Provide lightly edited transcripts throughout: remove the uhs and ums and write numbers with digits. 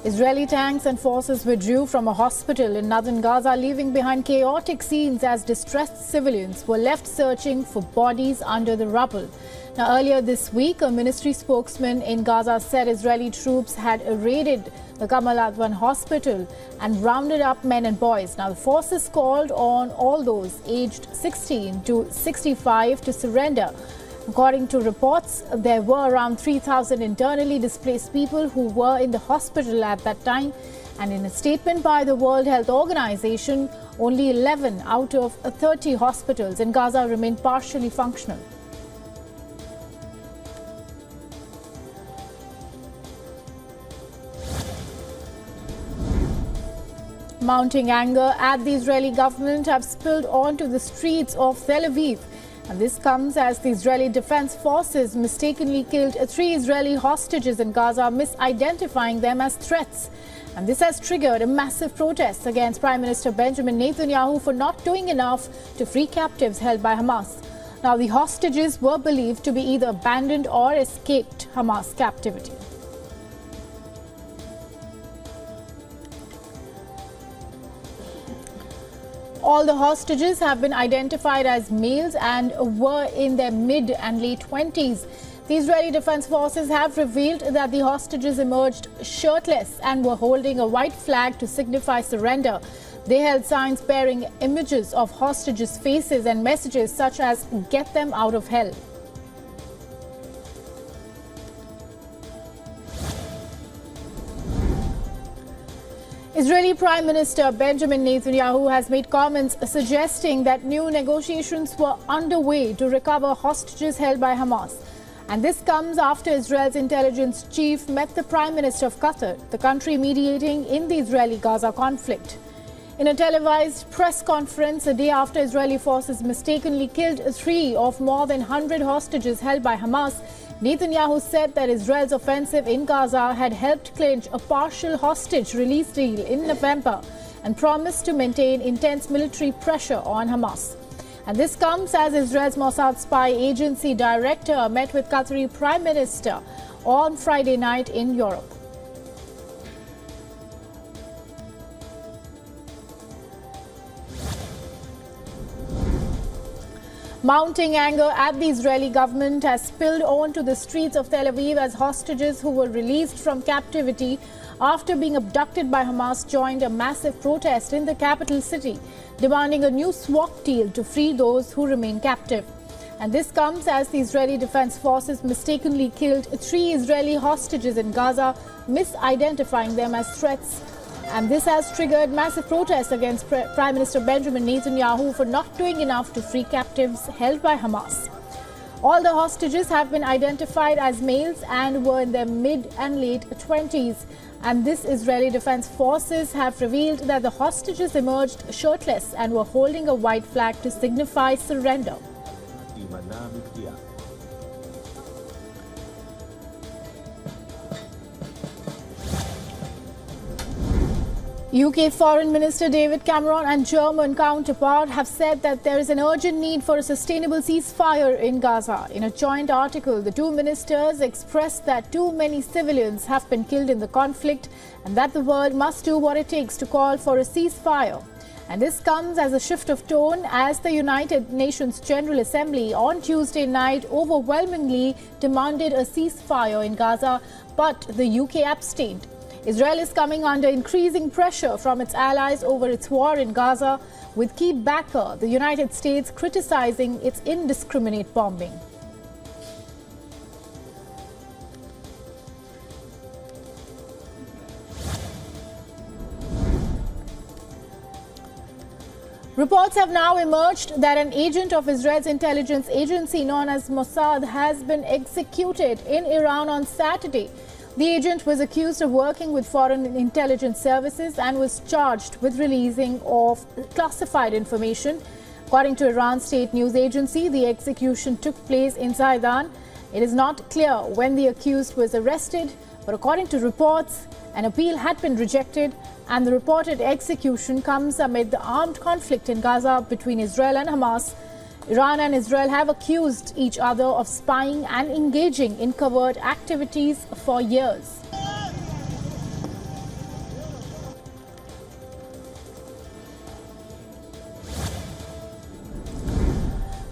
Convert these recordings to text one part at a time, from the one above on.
Israeli tanks and forces withdrew from a hospital in northern Gaza, leaving behind chaotic scenes as distressed civilians were left searching for bodies under the rubble. Now, earlier this week, a ministry spokesman in Gaza said Israeli troops had raided the Kamal Adwan hospital and rounded up men and boys. Now, the forces called on all those aged 16 to 65 to surrender. According to reports, there were around 3,000 internally displaced people who were in the hospital at that time. And in a statement by the World Health Organization, only 11 out of 30 hospitals in Gaza remain partially functional. Mounting anger at the Israeli government have spilled onto the streets of Tel Aviv. And this comes as the Israeli Defense Forces mistakenly killed 3 Israeli hostages in Gaza, misidentifying them as threats. And this has triggered a massive protest against Prime Minister Benjamin Netanyahu for not doing enough to free captives held by Hamas. Now, the hostages were believed to be either abandoned or escaped Hamas captivity. All the hostages have been identified as males and were in their mid and late 20s. The Israeli Defense Forces have revealed that the hostages emerged shirtless and were holding a white flag to signify surrender. They held signs bearing images of hostages' faces and messages such as "Get them out of hell." Israeli Prime Minister Benjamin Netanyahu has made comments suggesting that new negotiations were underway to recover hostages held by Hamas. And this comes after Israel's intelligence chief met the Prime Minister of Qatar, the country mediating in the Israeli-Gaza conflict. In a televised press conference a day after Israeli forces mistakenly killed 3 of more than 100 hostages held by Hamas, Netanyahu said that Israel's offensive in Gaza had helped clinch a partial hostage release deal in November and promised to maintain intense military pressure on Hamas. And this comes as Israel's Mossad spy agency director met with Qatari Prime Minister on Friday night in Europe. Mounting anger at the Israeli government has spilled onto the streets of Tel Aviv as hostages who were released from captivity after being abducted by Hamas joined a massive protest in the capital city, demanding a new SWAT deal to free those who remain captive. And this comes as the Israeli Defense Forces mistakenly killed 3 Israeli hostages in Gaza, misidentifying them as threats. And this has triggered massive protests against Prime Minister Benjamin Netanyahu for not doing enough to free captives held by Hamas. All the hostages have been identified as males and were in their mid and late 20s. And this Israeli Defense Forces have revealed that the hostages emerged shirtless and were holding a white flag to signify surrender. UK Foreign Minister David Cameron and German counterpart have said that there is an urgent need for a sustainable ceasefire in Gaza. In a joint article, the 2 ministers expressed that too many civilians have been killed in the conflict and that the world must do what it takes to call for a ceasefire. And this comes as a shift of tone as the United Nations General Assembly on Tuesday night overwhelmingly demanded a ceasefire in Gaza, but the UK abstained. Israel is coming under increasing pressure from its allies over its war in Gaza, with key backer, the United States, criticizing its indiscriminate bombing. Reports have now emerged that an agent of Israel's intelligence agency known as Mossad has been executed in Iran on Saturday. The agent was accused of working with foreign intelligence services and was charged with releasing of classified information. According to Iran state news agency, the execution took place in Zaidan. It is not clear when the accused was arrested, but according to reports, an appeal had been rejected, and the reported execution comes amid the armed conflict in Gaza between Israel and Hamas. Iran and Israel have accused each other of spying and engaging in covert activities for years.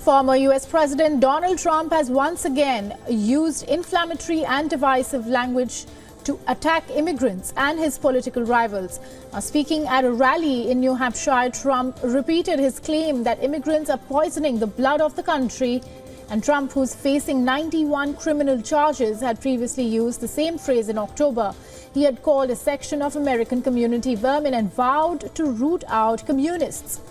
Former U.S. President Donald Trump has once again used inflammatory and divisive language to attack immigrants and his political rivals. Now, speaking at a rally in New Hampshire, Trump repeated his claim that immigrants are poisoning the blood of the country. And Trump, who's facing 91 criminal charges, had previously used the same phrase in October. He had called a section of American community vermin and vowed to root out communists.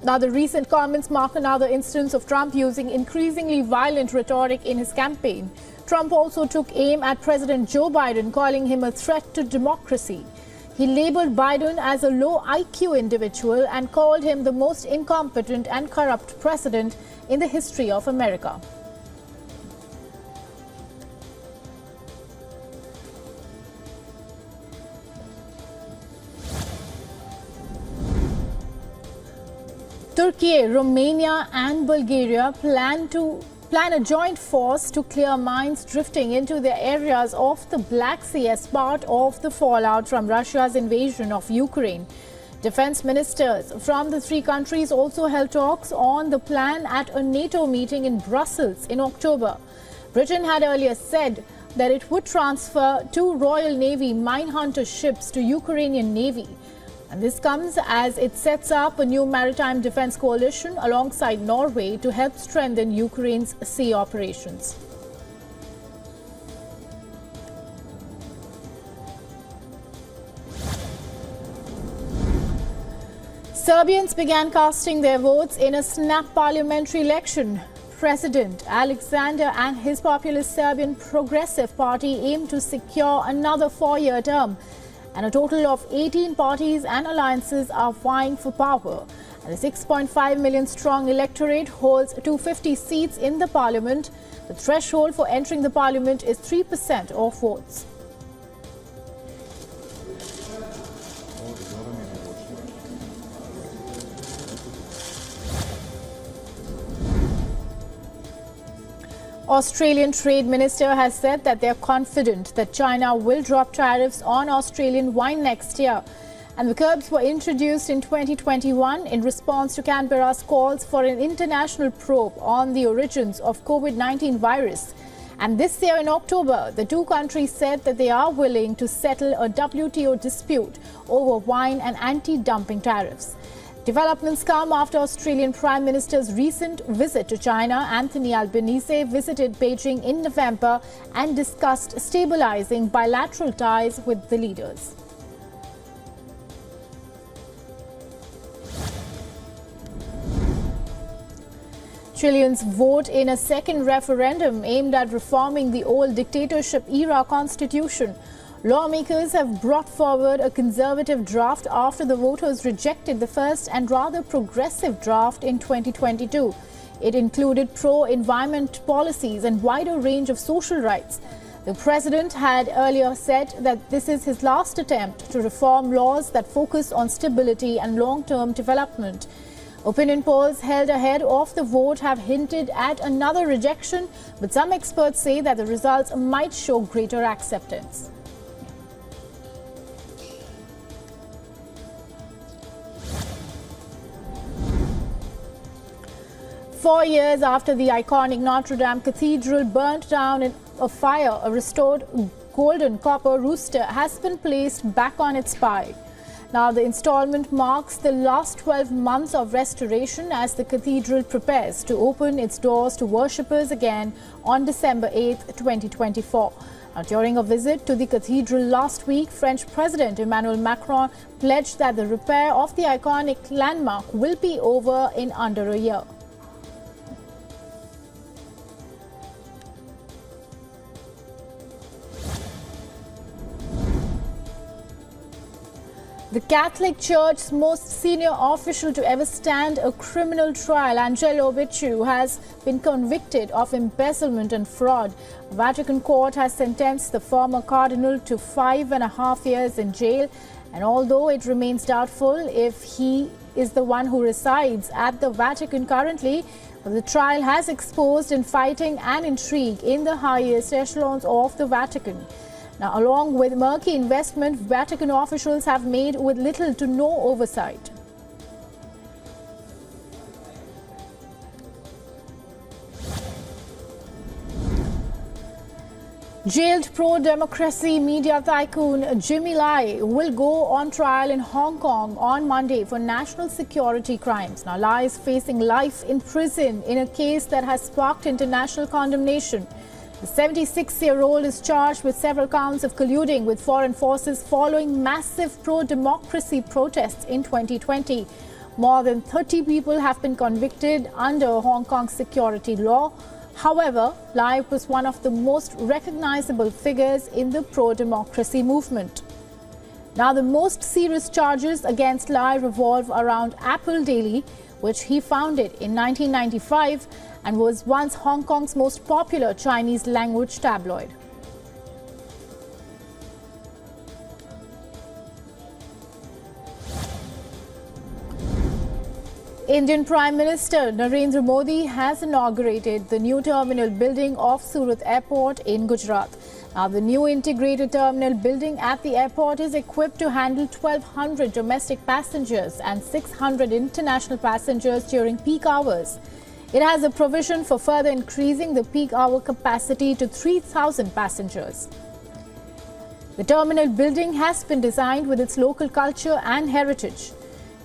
Now, the recent comments mark another instance of Trump using increasingly violent rhetoric in his campaign. Trump also took aim at President Joe Biden, calling him a threat to democracy. He labeled Biden as a low IQ individual and called him the most incompetent and corrupt president in the history of America. Turkey, Romania and Bulgaria plan a joint force to clear mines drifting into the areas of the Black Sea as part of the fallout from Russia's invasion of Ukraine. Defense ministers from the three countries also held talks on the plan at a NATO meeting in Brussels in October. Britain had earlier said that it would transfer 2 Royal Navy mine hunter ships to Ukrainian Navy. And this comes as it sets up a new maritime defense coalition alongside Norway to help strengthen Ukraine's sea operations. Serbians began casting their votes in a snap parliamentary election. President Alexander and his populist Serbian Progressive Party aim to secure another 4-year term. And a total of 18 parties and alliances are vying for power. And the 6.5 million strong electorate holds 250 seats in the parliament. The threshold for entering the parliament is 3% of votes. Australian Trade Minister has said that they are confident that China will drop tariffs on Australian wine next year. And the curbs were introduced in 2021 in response to Canberra's calls for an international probe on the origins of COVID-19 virus. And this year in October, the two countries said that they are willing to settle a WTO dispute over wine and anti-dumping tariffs. Developments come after Australian Prime Minister's recent visit to China. Anthony Albanese visited Beijing in November and discussed stabilizing bilateral ties with the leaders. Chileans vote in a second referendum aimed at reforming the old dictatorship-era constitution. Lawmakers have brought forward a conservative draft after the voters rejected the first and rather progressive draft in 2022. It included pro-environment policies and wider range of social rights. The president had earlier said that this is his last attempt to reform laws that focus on stability and long-term development. Opinion polls held ahead of the vote have hinted at another rejection, but some experts say that the results might show greater acceptance. Four years after the iconic Notre-Dame Cathedral burnt down in a fire, a restored golden copper rooster has been placed back on its spire. Now, the installment marks the last 12 months of restoration as the cathedral prepares to open its doors to worshippers again on December 8, 2024. Now, during a visit to the cathedral last week, French President Emmanuel Macron pledged that the repair of the iconic landmark will be over in under a year. The Catholic Church's most senior official to ever stand a criminal trial, Angelo Becciu, has been convicted of embezzlement and fraud. A Vatican court has sentenced the former cardinal to 5.5 years in jail, and although it remains doubtful if he is the one who resides at the Vatican currently, the trial has exposed infighting and intrigue in the highest echelons of the Vatican. Now, along with murky investment, Vatican officials have made with little to no oversight. Jailed pro-democracy media tycoon Jimmy Lai will go on trial in Hong Kong on Monday for national security crimes. Now, Lai is facing life in prison in a case that has sparked international condemnation. The 76-year-old is charged with several counts of colluding with foreign forces following massive pro-democracy protests in 2020. More than 30 people have been convicted under Hong Kong's security law. However, Lai was one of the most recognizable figures in the pro-democracy movement. Now, the most serious charges against Lai revolve around Apple Daily, which he founded in 1995 and was once Hong Kong's most popular Chinese language tabloid. Indian Prime Minister Narendra Modi has inaugurated the new terminal building of Surat Airport in Gujarat. Now, the new integrated terminal building at the airport is equipped to handle 1,200 domestic passengers and 600 international passengers during peak hours. It has a provision for further increasing the peak hour capacity to 3,000 passengers. The terminal building has been designed with its local culture and heritage,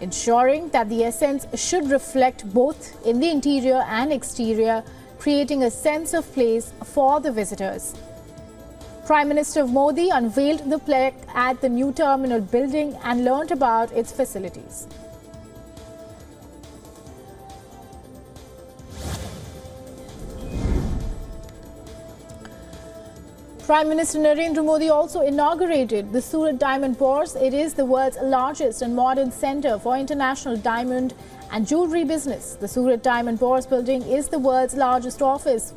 ensuring that the essence should reflect both in the interior and exterior, creating a sense of place for the visitors. Prime Minister Modi unveiled the plaque at the new terminal building and learned about its facilities. Prime Minister Narendra Modi also inaugurated the Surat Diamond Bourse. It is the world's largest and modern center for international diamond and jewelry business. The Surat Diamond Bourse building is the world's largest office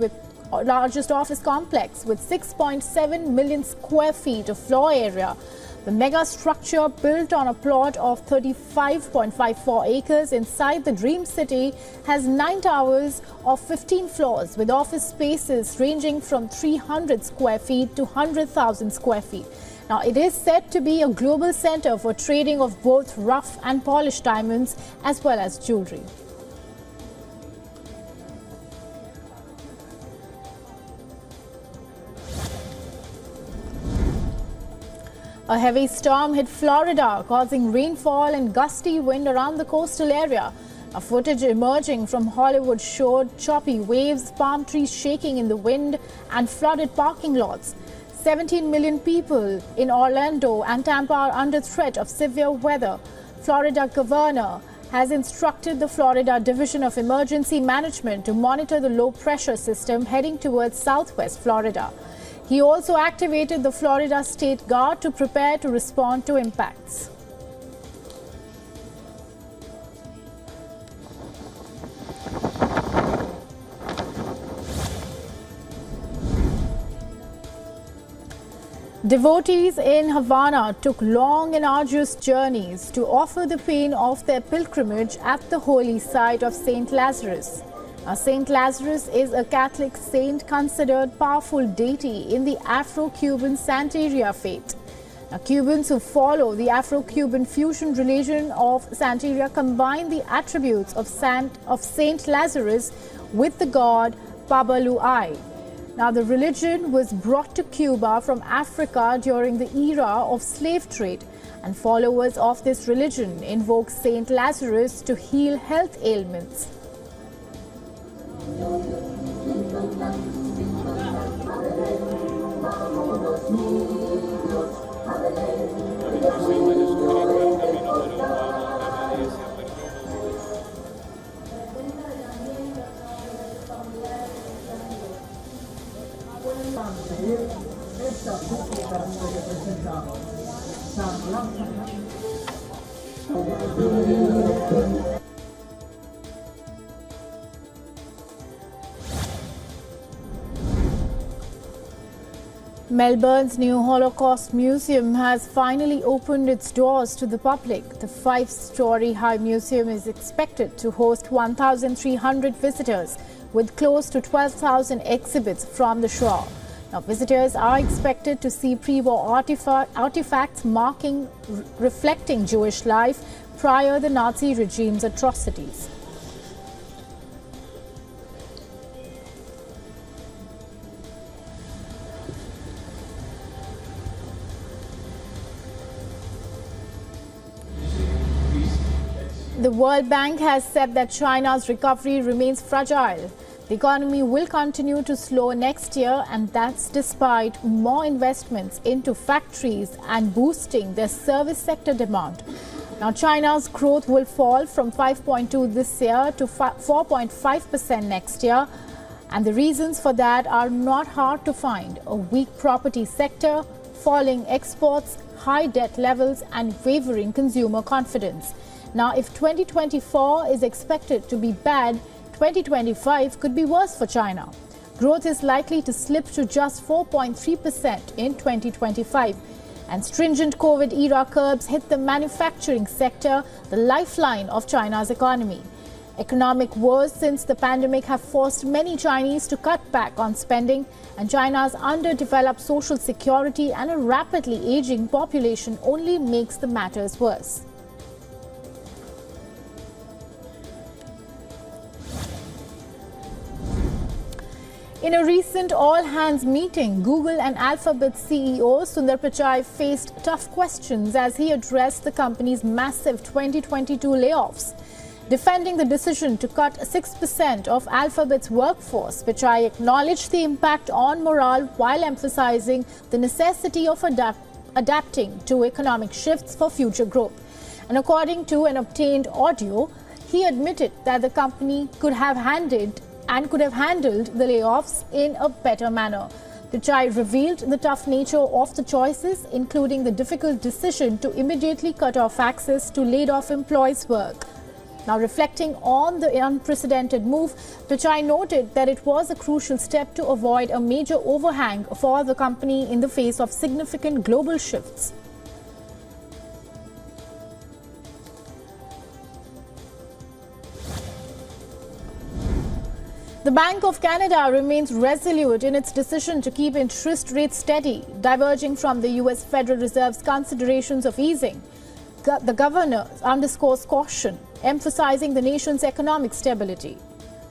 complex with 6.7 million square feet of floor area. The mega structure, built on a plot of 35.54 acres inside the Dream City, has 9 towers of 15 floors with office spaces ranging from 300 square feet to 100,000 square feet. Now, it is said to be a global center for trading of both rough and polished diamonds as well as jewelry. A heavy storm hit Florida, causing rainfall and gusty wind around the coastal area. A footage emerging from Hollywood showed choppy waves, palm trees shaking in the wind, and flooded parking lots. 17 million people in Orlando and Tampa are under threat of severe weather. Florida governor has instructed the Florida Division of Emergency Management to monitor the low-pressure system heading towards southwest Florida. He also activated the Florida State Guard to prepare to respond to impacts. Devotees in Havana took long and arduous journeys to offer the pain of their pilgrimage at the holy site of Saint Lazarus. Now, Saint Lazarus is a Catholic saint considered powerful deity in the Afro-Cuban Santeria faith. Now, Cubans who follow the Afro-Cuban fusion religion of Santeria combine the attributes of Saint Lazarus with the god Babaluai. Now, the religion was brought to Cuba from Africa during the era of slave trade, and followers of this religion invoke Saint Lazarus to heal health ailments. Melbourne's new Holocaust Museum has finally opened its doors to the public. The 5-story high museum is expected to host 1,300 visitors with close to 12,000 exhibits from the Shoah. Now, visitors are expected to see pre-war artifacts reflecting Jewish life prior the Nazi regime's atrocities. The World Bank has said that China's recovery remains fragile. The economy will continue to slow next year, and that's despite more investments into factories and boosting their service sector demand. Now, China's growth will fall from 5.2% this year to 4.5% next year. And the reasons for that are not hard to find: a weak property sector, falling exports, high debt levels, and wavering consumer confidence. Now, if 2024 is expected to be bad, 2025 could be worse for China. Growth is likely to slip to just 4.3% in 2025. And stringent COVID-era curbs hit the manufacturing sector, the lifeline of China's economy. Economic woes since the pandemic have forced many Chinese to cut back on spending, and China's underdeveloped social security and a rapidly aging population only makes the matters worse. In a recent all-hands meeting, Google and Alphabet CEO Sundar Pichai faced tough questions as he addressed the company's massive 2022 layoffs. Defending the decision to cut 6% of Alphabet's workforce, Pichai acknowledged the impact on morale while emphasizing the necessity of adapting to economic shifts for future growth. And according to an obtained audio, he admitted that the company could have handled the layoffs in a better manner. Pichai revealed the tough nature of the choices, including the difficult decision to immediately cut off access to laid-off employees' work. Now, reflecting on the unprecedented move, Pichai noted that it was a crucial step to avoid a major overhang for the company in the face of significant global shifts. The Bank of Canada remains resolute in its decision to keep interest rates steady, diverging from the U.S. Federal Reserve's considerations of easing. The governor underscores caution, emphasizing the nation's economic stability.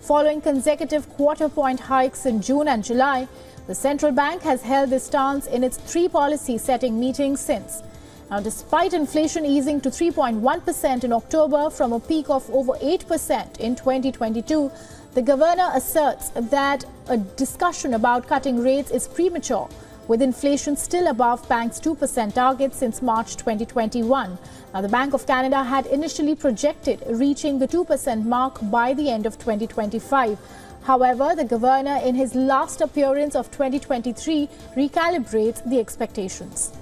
Following consecutive quarter-point hikes in June and July, the central bank has held this stance in its three policy-setting meetings since. Now, despite inflation easing to 3.1% in October from a peak of over 8% in 2022, the governor asserts that a discussion about cutting rates is premature, with inflation still above bank's 2% target since March 2021. Now, the Bank of Canada had initially projected reaching the 2% mark by the end of 2025. However, the governor, in his last appearance of 2023, recalibrates the expectations.